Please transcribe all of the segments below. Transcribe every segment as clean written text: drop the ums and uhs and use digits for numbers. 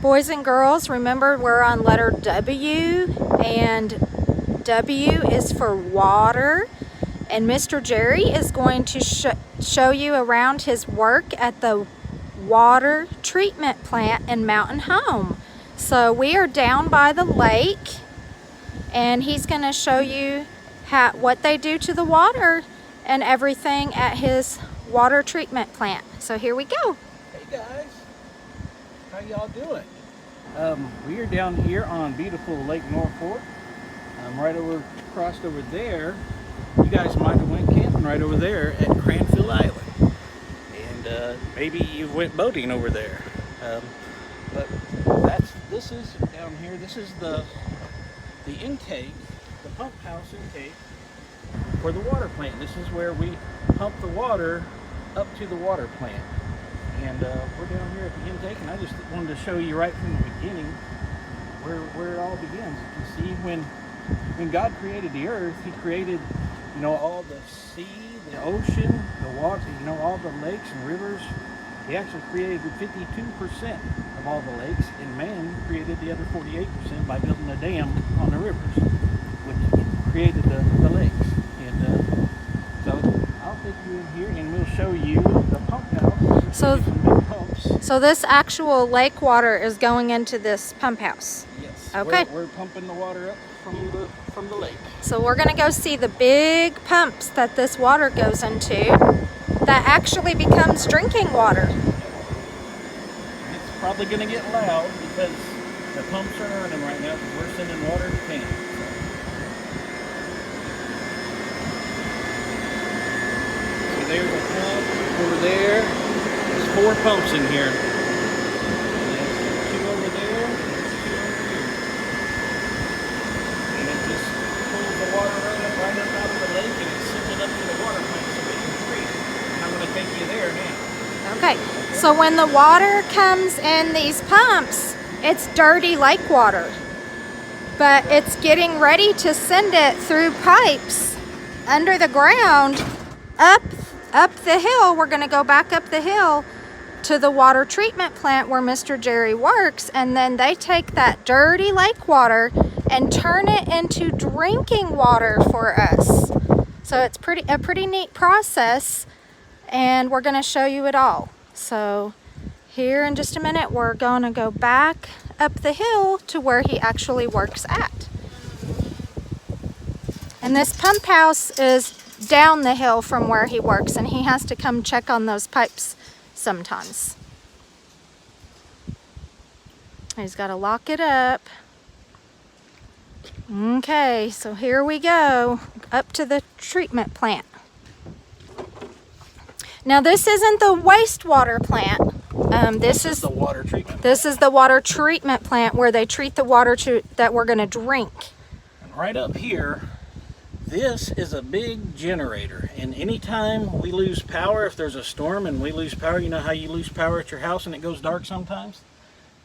Boys and girls, remember we're on letter W, and W is for water. And Mr. Jerry is going to show you around his work at the water treatment plant in Mountain Home. So we are down by the lake, and he's going to show you what they do to the water and everything at his water treatment plant. So here we go. Hey guys, how y'all doing? We are down here on beautiful Lake Norfolk. Right crossed over there. You guys might have went camping right over there at Cranfield Island, and maybe you went boating over there. But this is down here. This is the intake, the pump house intake for the water plant. This is where we pump the water up to the water plant. And we're down here at the intake, and I just wanted to show you right from the beginning where it all begins. You can see when God created the earth, He created, all the sea, the ocean, the water, all the lakes and rivers. He actually created 52% of all the lakes, and man created the other 48% by building a dam on the rivers, which created the lakes. And so I'll take you in here, and we'll show you the pump house. So this actual lake water is going into this pump house? Yes. Okay. We're pumping the water up from the lake. So we're going to go see the big pumps that this water goes into that actually becomes drinking water. It's probably going to get loud because the pumps are running right now because we're sending water to camp. So there's a pump over there. There's 4 pumps in here. And there's 2 over there, and there's 2 over here. And it just pulls the water right up out of the lake, and it sends it up to the water plant so they can treat it. And I'm going to take you there now. Okay, so when the water comes in these pumps, it's dirty lake water. But it's getting ready to send it through pipes under the ground up the hill. We're going to go back up the hill to the water treatment plant where Mr. Jerry works, and then they take that dirty lake water and turn it into drinking water for us. So it's a pretty neat process, and we're going to show you it all. So here in just a minute, we're going to go back up the hill to where he actually works at. And this pump house is down the hill from where he works, and he has to come check on those pipes sometimes. He's got to lock it up. Okay, so here we go up to the treatment plant. Now this isn't the wastewater plant. This is the water treatment. This is the water treatment plant where they treat the water that we're going to drink. And right up here, this is a big generator, and anytime we lose power, if there's a storm and we lose power, you know how you lose power at your house and it goes dark sometimes?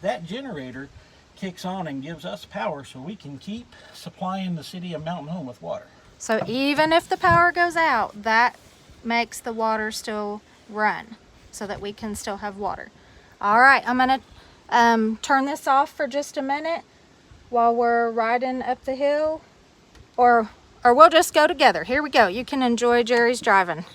That generator kicks on and gives us power so we can keep supplying the city of Mountain Home with water. So even if the power goes out, that makes the water still run so that we can still have water. All right, I'm going to turn this off for just a minute while we're riding up the hill, or we'll just go together. Here we go. You can enjoy Jerry's driving.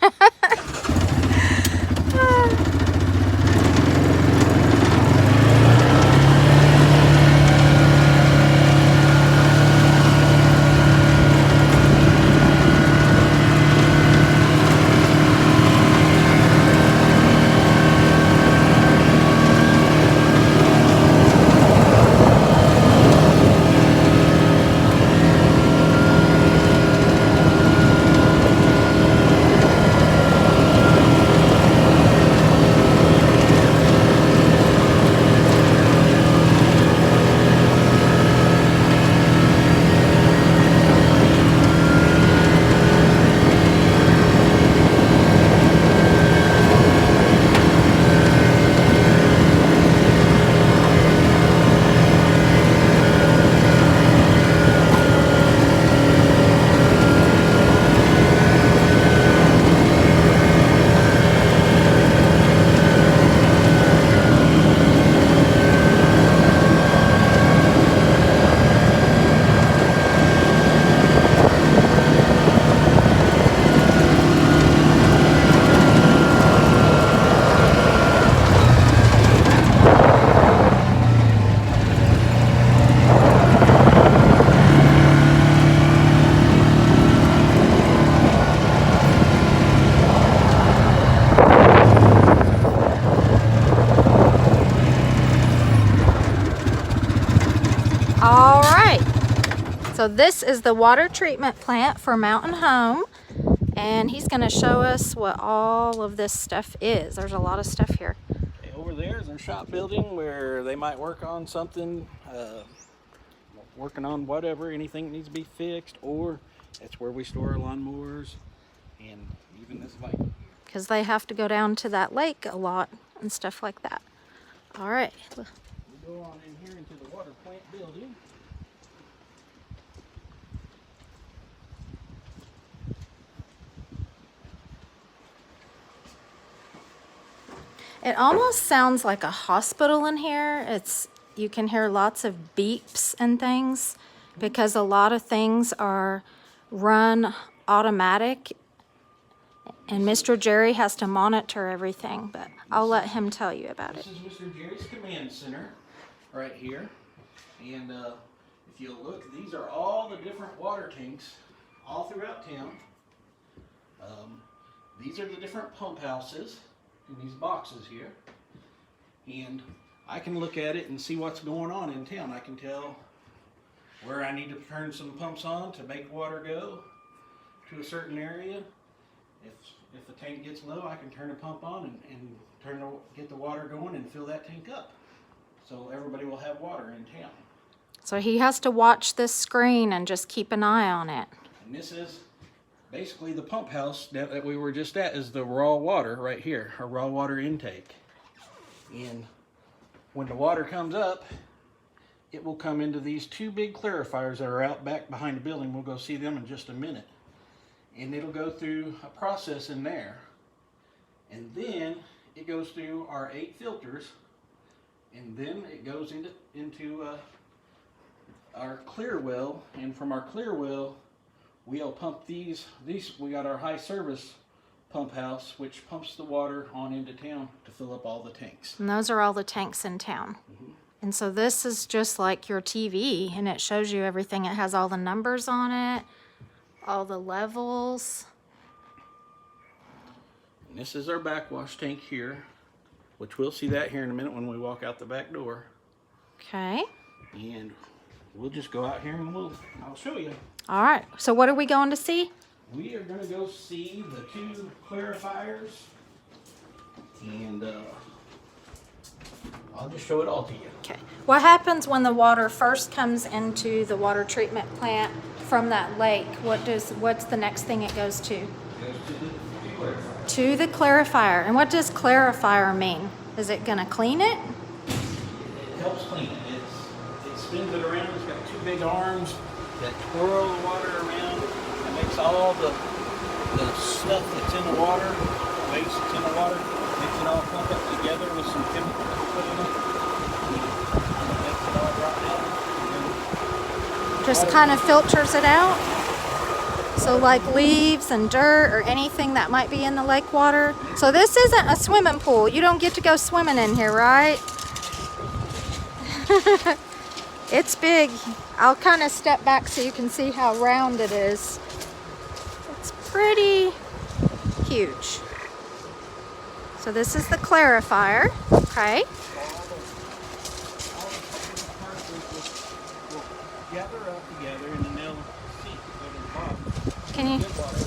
So this is the water treatment plant for Mountain Home, and he's going to show us what all of this stuff is. There's a lot of stuff here. Okay, over there is our shop building where they might work on something, working on whatever, anything that needs to be fixed, or that's where we store our lawnmowers and even this bike. Because they have to go down to that lake a lot and stuff like that. All right. We go on in here into the water plant building. It almost sounds like a hospital in here. You can hear lots of beeps and things because a lot of things are run automatic, and Mr. Jerry has to monitor everything, but I'll let him tell you about it. This is Mr. Jerry's command center right here. And if you look, these are all the different water tanks all throughout town. These are the different pump houses in these boxes here. And I can look at it and see what's going on in town. I can tell where I need to turn some pumps on to make water go to a certain area. If the tank gets low, I can turn a pump on and get the water going and fill that tank up. So everybody will have water in town. So he has to watch this screen and just keep an eye on it. And this is basically the pump house that we were just at, is the raw water right here, our raw water intake. And when the water comes up, it will come into these two big clarifiers that are out back behind the building. We'll go see them in just a minute. And it'll go through a process in there. And then it goes through our 8 filters. And then it goes into our clear well. And from our clear well, we'll pump these. We got our high service pump house, which pumps the water on into town to fill up all the tanks. And those are all the tanks in town. Mm-hmm. And so this is just like your TV, and it shows you everything. It has all the numbers on it, all the levels. And this is our backwash tank here, which we'll see that here in a minute when we walk out the back door. Okay. And we'll just go out here and I'll show you. All right. So what are we going to see? We are going to go see the 2 clarifiers, and I'll just show it all to you. Okay. What happens when the water first comes into the water treatment plant from that lake? What's the next thing it goes to? It goes to the clarifier. To the clarifier. And what does clarifier mean? Is it going to clean it? It helps clean it. It spins it around. It's got 2 big arms that twirl the water around. It makes all the stuff that's in the water, waste that's in the water, makes it all clump up together with some chemicals to put in it. And it makes it all drop down. Just kind of filters it out? So like leaves and dirt or anything that might be in the lake water. So this isn't a swimming pool. You don't get to go swimming in here, right? It's big. I'll kind of step back so you can see how round it is. It's pretty huge. So this is the clarifier, okay? All the particles will gather up together, and then they'll seep over the bottom. Can you? Good water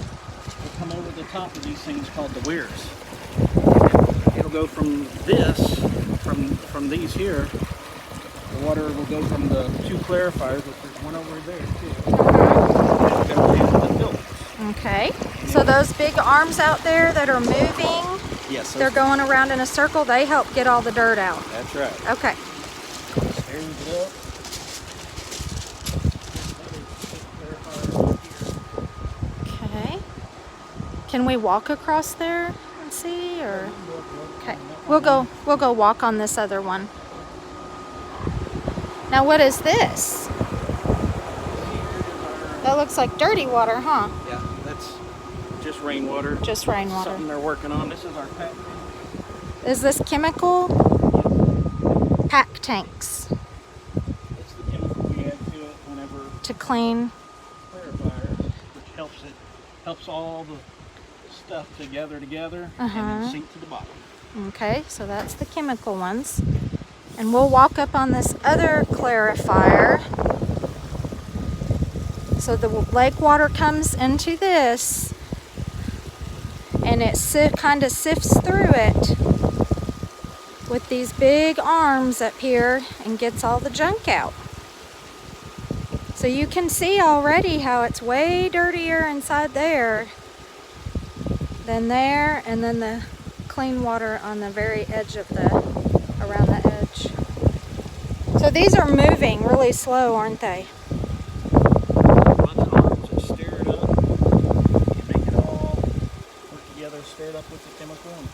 will come over the top of these things called the weirs. It'll go from this, from these here. The water will go from the 2 clarifiers, which there's one over there too. It'll go into the filters. Okay. So those big arms out there that are moving, yes, they're going around in a circle. They help get all the dirt out. That's right. Okay. There's it up. Okay. Can we walk across there and see, or? Okay. We'll go walk on this other one. Now what is this? That looks like dirty water, huh? Yeah, that's just rainwater. Just rainwater. Something they're working on. This is our pack tank. Is this chemical? Pack tanks It's the chemical we add to it whenever to clean. clarifier, which helps all the stuff to gather together and then sink to the bottom. Okay, so that's the chemical ones. And we'll walk up on this other clarifier. So the lake water comes into this, and it kind of sifts through it with these big arms up here and gets all the junk out. So you can see already how it's way dirtier inside there than there, and then the clean water on the very edge of around the edge. So these are moving really slow, aren't they? A bunch of arms that stir it up and make it all put together, stir it up with the chemical and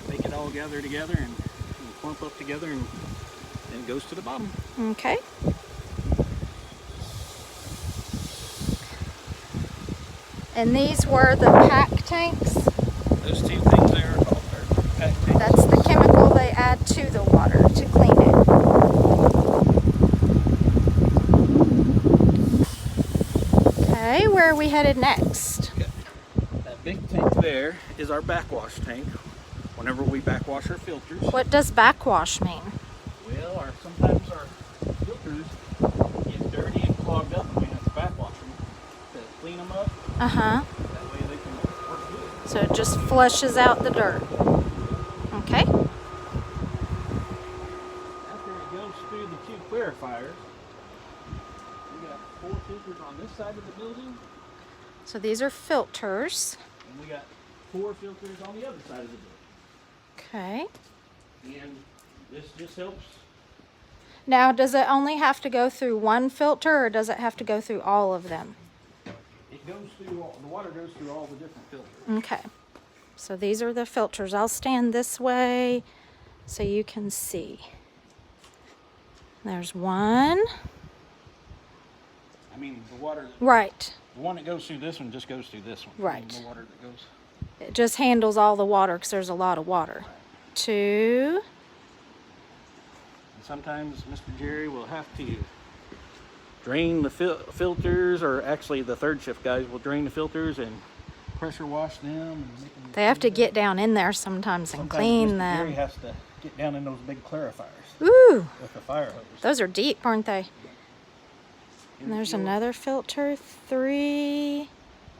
make it all gather together and clump up together, and then it goes to the bottom. Okay. And these were the pack tanks. Those two things there are called pack tanks. That's the chemical they add to the water to clean it. Okay, where are we headed next? Okay. That big tank there is our backwash tank. Whenever we backwash our filters. What does backwash mean? Well, sometimes our filters get dirty and clogged up, and we have to backwash them to clean them up. Uh-huh. That way they can work good. So it just flushes out the dirt. Okay. After it goes through the two clarifiers, we got 4 filters on this side of the building, So these are filters. and we got 4 filters on the other side of the building. Okay. And this just helps. Now, does it only have to go through one filter, or does it have to go through all of them? It goes through the water goes through all the different filters. Okay. So these are the filters. I'll stand this way so you can see. There's one. I mean, the water. Right. The one that goes through this one just goes through this one. Right. The water that goes. It just handles all the water because there's a lot of water. 2. And sometimes Mr. Jerry will have to drain the filters, or actually the third shift guys will drain the filters and pressure wash them. And make them They have to get down in there sometimes and clean Mr. them. Jerry has to get down in those big clarifiers Ooh, with the fire hose. those are deep, aren't they? And there's fuel. another filter, 3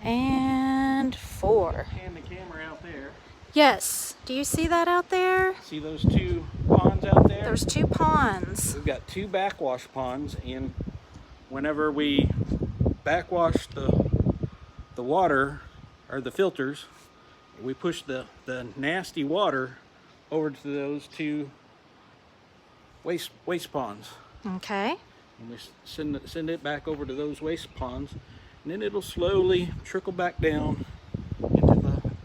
and 4. Hand the camera out there. Yes. Do you see that out there? See those 2 ponds out there? There's 2 ponds. We've got 2 backwash ponds, and whenever we backwash the water, or the filters, we push the nasty water over to those 2 waste ponds. Okay. And we send it back over to those waste ponds, and then it'll slowly trickle back down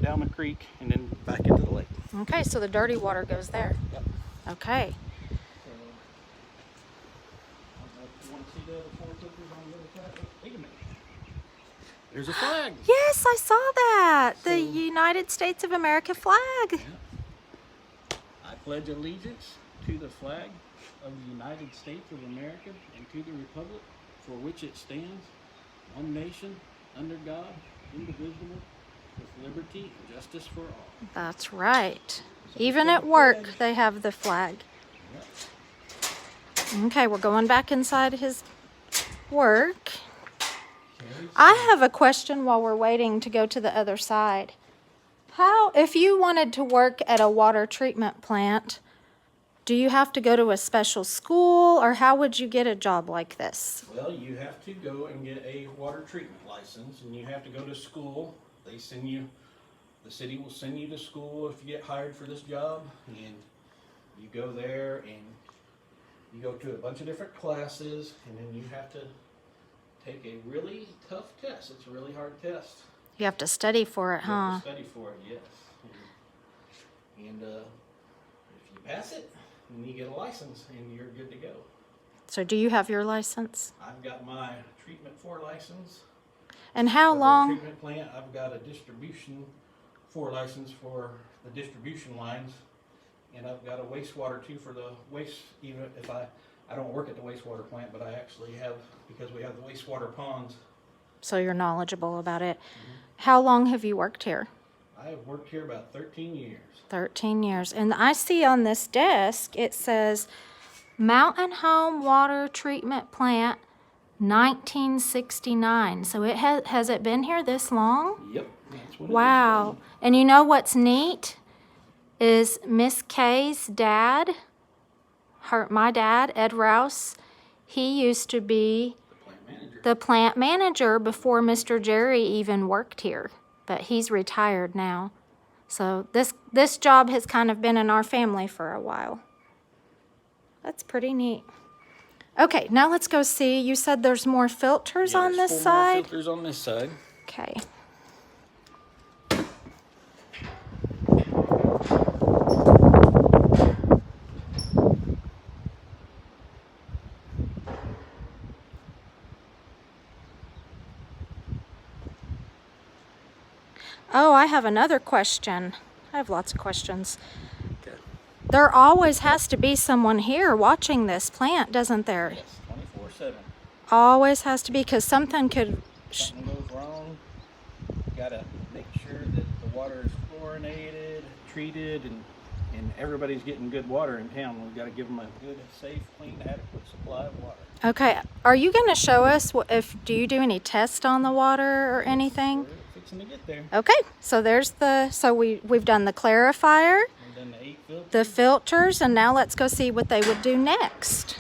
down the creek and then back into the lake. Okay, so the dirty water goes there. Yep. Okay. So, I don't know if you want to see the other 4 filters on the other side. Wait a minute. There's a flag. Yes, I saw that. The So- United States of America flag. I pledge allegiance to the flag of the United States of America and to the republic for which it stands, one nation, under God, indivisible, with liberty and justice for all. That's right. So Even we at got a work, flag. they have the flag. Yep. Okay, we're going back inside his work. Carries. I have a question while we're waiting to go to the other side. How, if you wanted to work at a water treatment plant, do you have to go to a special school, or how would you get a job like this? Well, you have to go and get a water treatment license, and you have to go to school. They send you, the city will send you to school if you get hired for this job, and you go there and you go to a bunch of different classes, and then you have to take a really tough test. It's a really hard test. You have to study for it, You have huh? to study for it, yes. And if you pass it, then you get a license, and you're good to go. So do you have your license? I've got my treatment 4 license. And how For the long? treatment plant, I've got a distribution 4 license for the distribution lines, and I've got a wastewater 2 for the waste. Even if I don't work at the wastewater plant, but I actually have, because we have the wastewater ponds. So you're knowledgeable about it. How long have you worked here? I have worked here about 13 years. 13 years. And I see on this desk, it says Mountain Home Water Treatment Plant, 1969. So it has it been here this long? Yep. That's what Wow. And you know what's neat is Miss Kay's dad, my dad, Ed Rouse, he used to be the plant manager before Mr. Jerry even worked here, but he's retired now. So this job has kind of been in our family for a while. That's pretty neat. Okay, now let's go see. You said there's more filters on this there's 4 more side? filters on this side. Okay. Oh, I have another question. I have lots of questions. Okay. There always has to be someone here watching this plant, doesn't there? Yes, 24/7. Always has to be, because something could... Something goes wrong, you gotta make sure that the water is chlorinated, treated, and everybody's getting good water in town. We've got to give them a good, safe, clean, adequate supply of water. Okay, are you going to show us do you do any test on the water or anything? We're fixing to get there. Okay, so there's we've done the clarifier, We've done the 8 filters. the filters, and now let's go see what they would do next.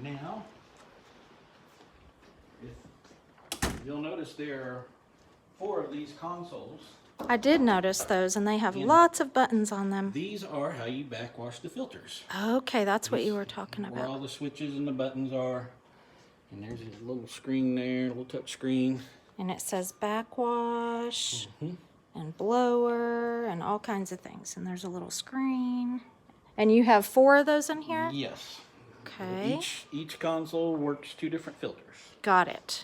Now, if you'll notice there are 4 of these consoles. I did notice those, and they have Yeah. lots of buttons on them. These are how you backwash the filters. Okay, that's what you were talking Where all about. the switches and the buttons are. And there's a little screen there, a little touch screen. And it says backwash Mhm. and blower and all kinds of things. And there's a little screen. And you have 4 of those in here? Yes. Okay, Each console works 2 different filters. got it.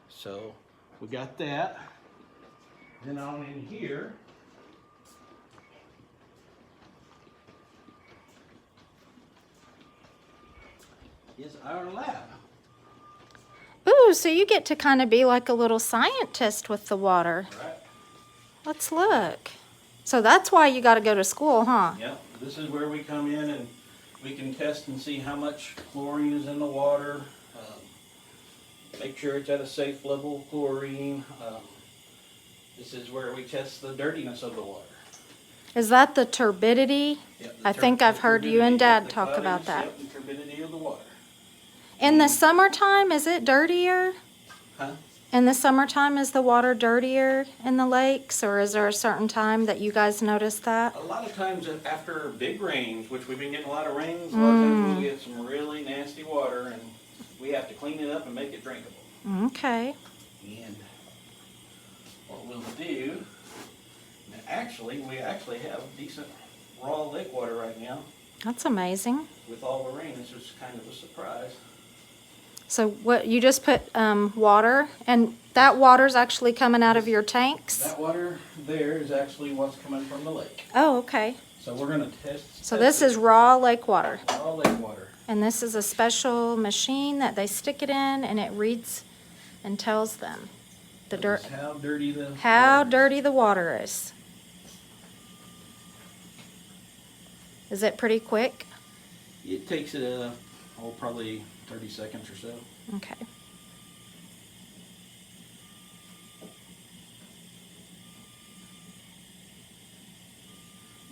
So we got that. Then on in here, is our lab. Ooh, so you get to kind of be like a little scientist with the water. Right. Let's look. So that's why you got to go to school, huh? Yep. This is where we come in and we can test and see how much chlorine is in the water. Make sure it's at a safe level of chlorine. This is where we test the dirtiness of the water. Is that the turbidity? Yep, I think I've heard you and turbidity, Dad the talk about cloudiness, that. yep, the turbidity of the water. In the summertime, is it dirtier? Huh? In the summertime, is the water dirtier in the lakes, or is there a certain time that you guys notice that? A lot of times after big rains, which we've been getting a lot of rains, a lot of times we'll get some really nasty water and we have to clean it up and make it drinkable. Okay. And what we'll do, we actually have decent raw lake water right now. That's amazing. With all the rain, this was kind of a surprise. So what, you just put water, and that water's actually coming out of your tanks? That water there is actually what's coming from the lake. Oh, okay. So we're going to test. So this is raw lake water. raw lake water. And this is a special machine that they stick it in, and it reads and tells them the dirt, This is how dirty the how water is. dirty the water is. Is it pretty quick? It takes it probably 30 seconds or so. Okay.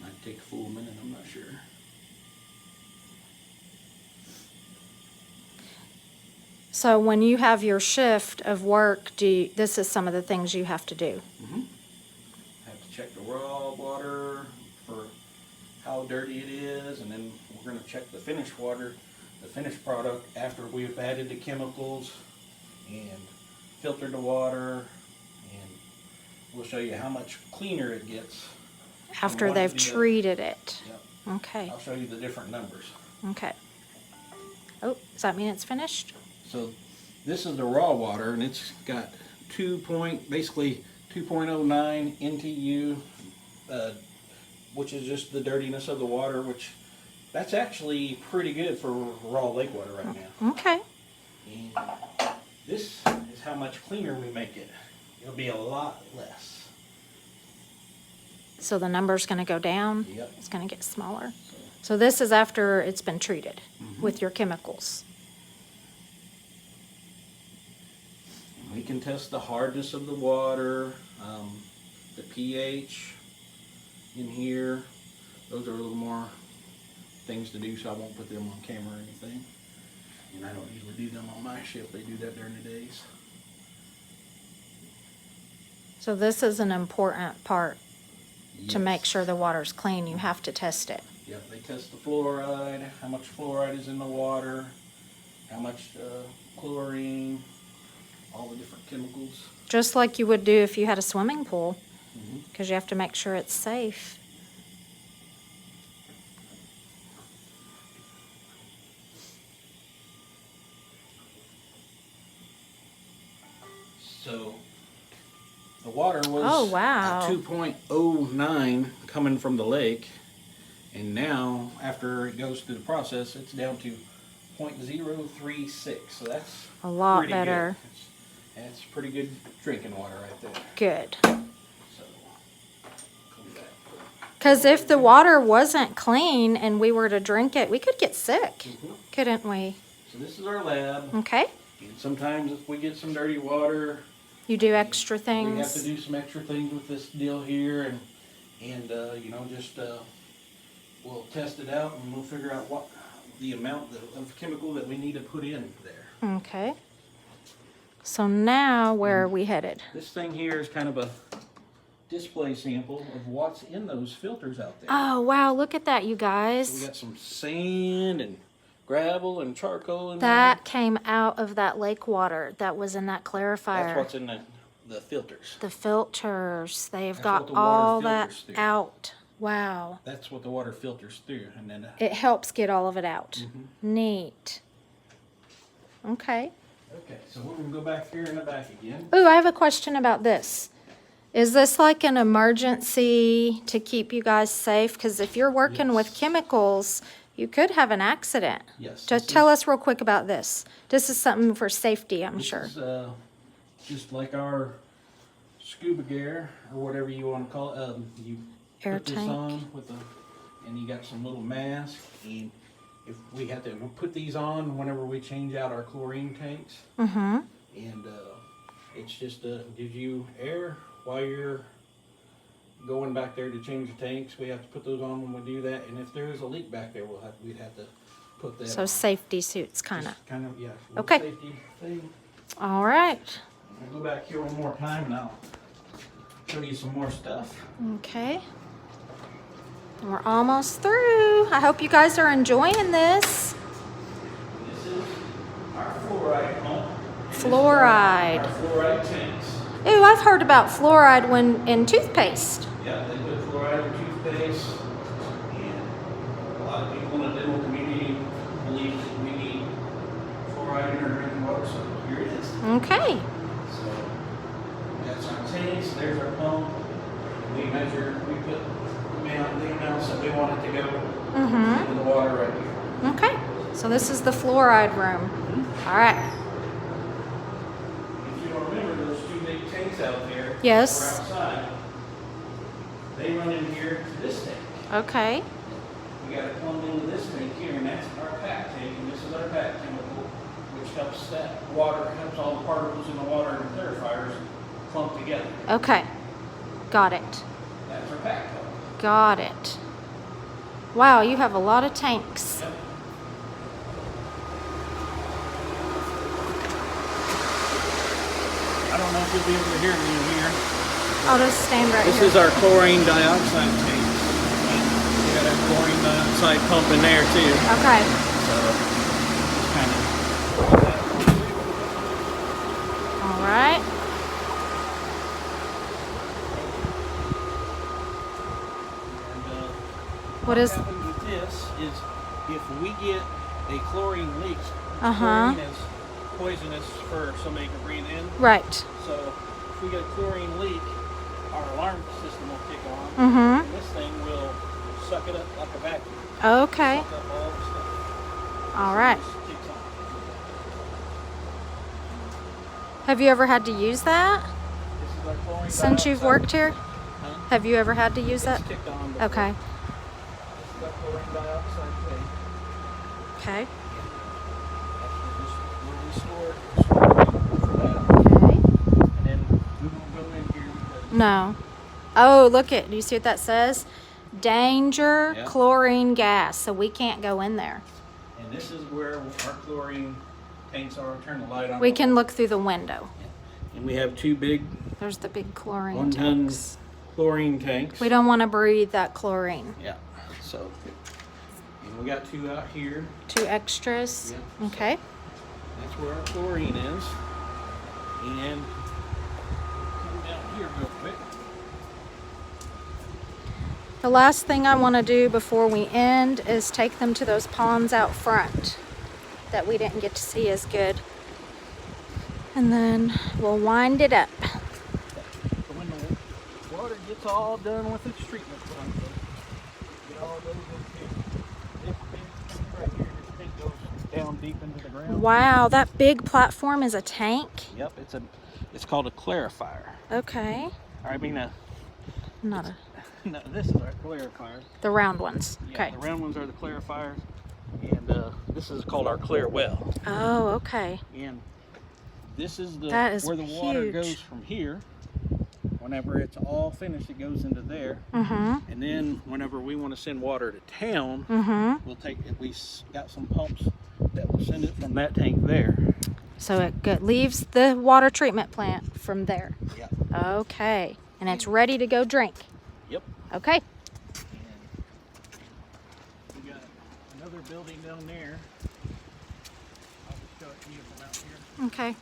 Might take a full minute, I'm not sure. So when you have your shift of work, this is some of the things you have to do. Have to check the raw water for how dirty it is, and then we're going to check the finished water, the finished product, after we've added the chemicals and filtered the water, and we'll show you how much cleaner it gets. After one they've to the other. treated it. Yep. Okay. I'll show you the different numbers. Okay. Oh, does that mean it's finished? So this is the raw water, and it's got basically 2.09 NTU, which is just the dirtiness of the water, which that's actually pretty good for raw lake water right now. Okay. And this is how much cleaner we make it. It'll be a lot less. So the number's going to go down? Yep. It's going to get smaller. So this is after it's been treated with your chemicals. We can test the hardness of the water, the pH in here. Those are a little more things to do, so I won't put them on camera or anything. And I don't usually do them on my ship. They do that during the days. So this is an important part to make Yes. sure the water's clean. You have to test it. Yep, they test the fluoride, how much fluoride is in the water, how much chlorine, all the different chemicals. Just like you would do if you had a swimming pool, Mhm. because you have to make sure it's safe. So the water was Oh, wow. a 2.09 coming from the lake, and now after it goes through the process, it's down to 0.036. So that's A lot pretty better. Good. That's pretty good drinking water right there. Good. So come back. Because if the water wasn't clean and we were to drink it, we could get sick, Mhm. couldn't we? So this is our lab. Okay. And sometimes if we get some dirty water, You do extra we have to things. do some extra things with this deal here, and you know, just we'll test it out and we'll figure out what the amount of chemical that we need to put in there. Okay. So now where are we headed? This thing here is kind of a display sample of what's in those filters out there. Oh, wow. Look at that, you So we guys. got some sand and gravel and charcoal in That came out of that lake water that was in that there. That's clarifier. what's in the filters. The filters. They've That's got what the water all that filters through. out. Wow. That's what the water filters through, and then It helps get all of it out. Mhm. Neat. Okay. okay. So we're gonna go back here in the back again. Ooh, I have a question about this. Is this like an emergency to keep you guys safe? Because if you're working with Yes. chemicals, you could have an accident. Yes. Just tell us real quick about this. This is something for safety, I'm This sure. is just like our scuba gear or whatever you want to call it. You Air put this tank. on with and you got some little mask. And if we have to put these on whenever we change out our chlorine tanks, Mm-hmm. and it's just gives you air while you're going back there to change the tanks. We have to put those on when we do that. And if there is a leak back there, we'd have to put that. So on. safety suits, kind of. Just kind of, yeah. a little Okay. Safety thing. All right. I'll go back here one more time and I'll show you some more stuff. Okay. We're almost through. I hope you guys are enjoying this. This is our fluoride pump. Fluoride. Our fluoride tanks. Ooh, I've heard about fluoride when in toothpaste. Yeah, they put fluoride in toothpaste. And a lot of people in the dental community believe that we need fluoride in our drinking water, so here it is. Okay. So that's our tanks, there's our pump. We measure, we put the amounts that we want it to go Mm-hmm. into the water right here. Okay. So this is the fluoride room. All right. If you don't remember those two big tanks out there, Yes. or outside, they run in here to this tank. Okay. We got to plumb into this tank here, and that's our pack tank, and this is our pack chemical, which helps that water, helps all the particles in the water and clarifiers clump together. Okay. Got it. That's our pack chemical. Got it. Wow, you have a lot of tanks. Yep. I don't know if you'll be able to hear me in here. I'll just stand right This here. is our chlorine dioxide tank. We got a chlorine dioxide pump in there too. Okay. So kind of. All right. What is? happens with this is if we get a chlorine leak, Uh-huh. chlorine is poisonous for somebody to breathe in. Right. So if we get a chlorine leak, our alarm system will kick on. Mm-hmm. And this thing will suck it up like a vacuum. Okay. Suck up all the stuff. All right. Just kicks on. Have you ever had to use that This is our chlorine since you've dioxide. worked here? Huh? Have you ever had to use that? It's kicked on before. Okay. This is our chlorine dioxide tank. Okay. That's where we store for that. Okay. No. Oh, look it. Do you see what that says? Danger Yeah. chlorine gas. So we can't go in there. And this is where our chlorine tanks are. Turn the light on. We can look through the window. And we have two big There's the big chlorine 1 ton tanks. chlorine tanks. We don't want to breathe that chlorine. Yeah. So, and we got 2 out here. 2 extras. Yeah. Okay. That's where our chlorine is. And come down here real quick. The last thing I want to do before we end is take them to those ponds out front that we didn't get to see as good. And then we'll wind it up. So when the water gets all done with its treatment plant, get all those in here. This big thing right here, this thing goes down deep into the ground. Wow, that big platform is a tank? Yep, it's called a clarifier. Okay. I mean, Not a, no, this is our clarifier. the round ones. Yeah, Okay. the round ones are the clarifiers, and this is called our clear well. Oh, okay. And this is That is where the water huge. goes from here. Whenever it's all finished, it goes into there. Mm-hmm. And then whenever we want to send water to town, Mm-hmm. we'll take it. Got some pumps that will send it from that tank there. So it leaves the water treatment plant from there. Yeah. Okay. And it's ready to go drink. Yep. Okay. And we got another building down there. I'll just show it to you from out here. Okay.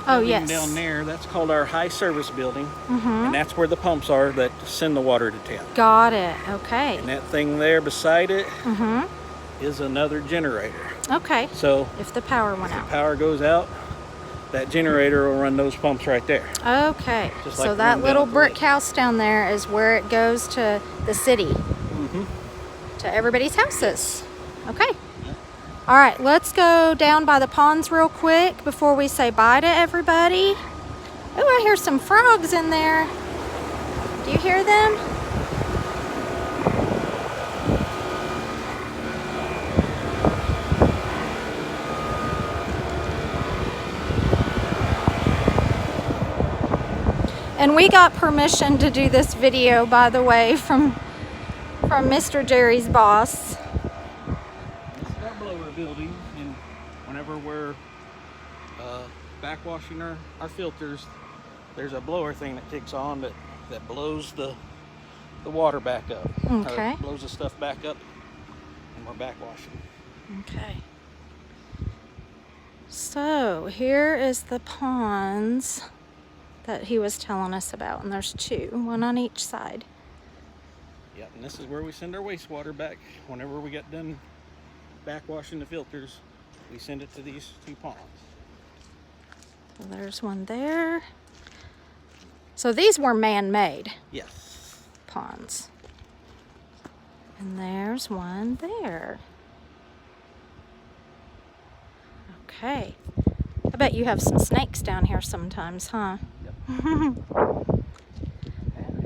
Oh, Building yes. down there, that's called our high service building. Mm-hmm. And that's where the pumps are that send the water to town. Got it. Okay. And that thing there beside it Mm-hmm. is another generator. Okay. So If the power went if out. power goes out, that generator will run those pumps right there. Okay. Just So like the that one little down at the brick lake. house down there is where it goes to the city, to everybody's houses. Okay. All right, let's go down by the ponds real quick before we say bye to everybody. Oh, I hear some frogs in there. Do you hear them? And we got permission to do this video, by the way, from Mr. Jerry's boss. This is our blower building, and whenever we're backwashing our filters, there's a blower thing that kicks on that blows the water back up. Okay. Or blows the stuff back up, and we're backwashing. Okay. So here is the ponds that he was telling us about, and there's 2, one on each side. Yep, and this is where we send our wastewater back. Whenever we get done backwashing the filters, we send it to these 2 ponds. So there's one there. So these were man-made Yes. ponds. And there's one there. Okay. I bet you have some snakes down here sometimes, huh? And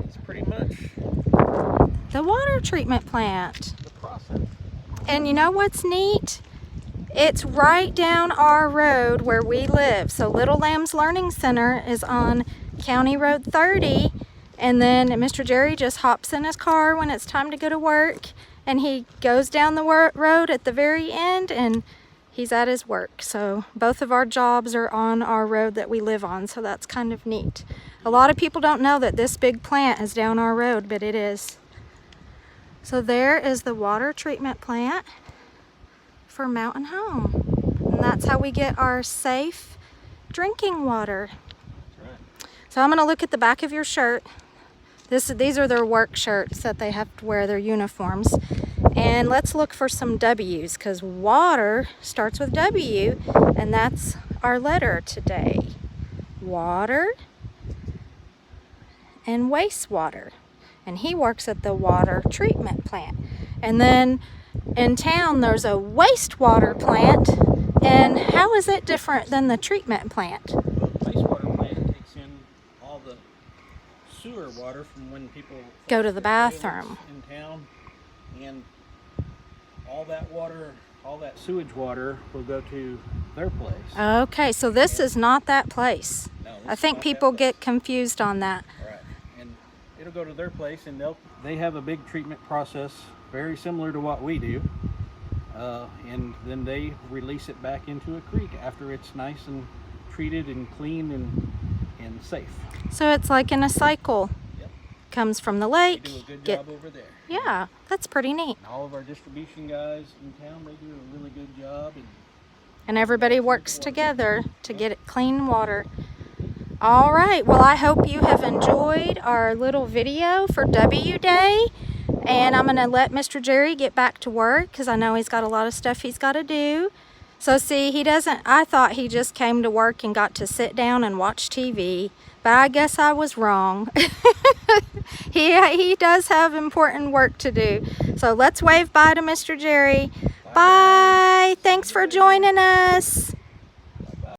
it's pretty much The water treatment plant. the process. And you know what's neat? It's right down our road where we live. So Little Lambs Learning Center is on County Road 30. And then Mr. Jerry just hops in his car when it's time to go to work. And he goes down the road at the very end and he's at his work. So both of our jobs are on our road that we live on. So that's kind of neat. A lot of people don't know that this big plant is down our road, but it is. So there is the water treatment plant for Mountain Home. And that's how we get our safe drinking water. That's right. So I'm gonna look at the back of your shirt. These are their work shirts that they have to wear, their uniforms. And let's look for some W's, because water starts with W, and that's our letter today. Water and wastewater. And he works at the water treatment plant. And then in town there's a wastewater plant And how is it different than the treatment plant? Well, the wastewater plant takes in all the sewer water from when people Go to the flush their bathroom. toilets in town, and all that water, all that sewage water will go to their place. Okay, so this is not that place. No, this I is think not that people place. get confused on that. Right, and it'll go to their place, and they have a big treatment process very similar to what we do, and then they release it back into a creek after it's nice and treated and clean and safe. So it's like in a cycle. Yep. Comes from the They lake. do a good job over there. Yeah, that's pretty neat. And all of our distribution guys in town, they do a really good job. And everybody works together to get it clean water. All right, well, I hope you have enjoyed our little video for W Day. And I'm gonna let Mr. Jerry get back to work because I know he's got a lot of stuff he's got to do. So see, I thought he just came to work and got to sit down and watch TV, but I guess I was wrong. He does have important work to do. So let's wave bye to Mr. Jerry. Bye. Thanks for joining us.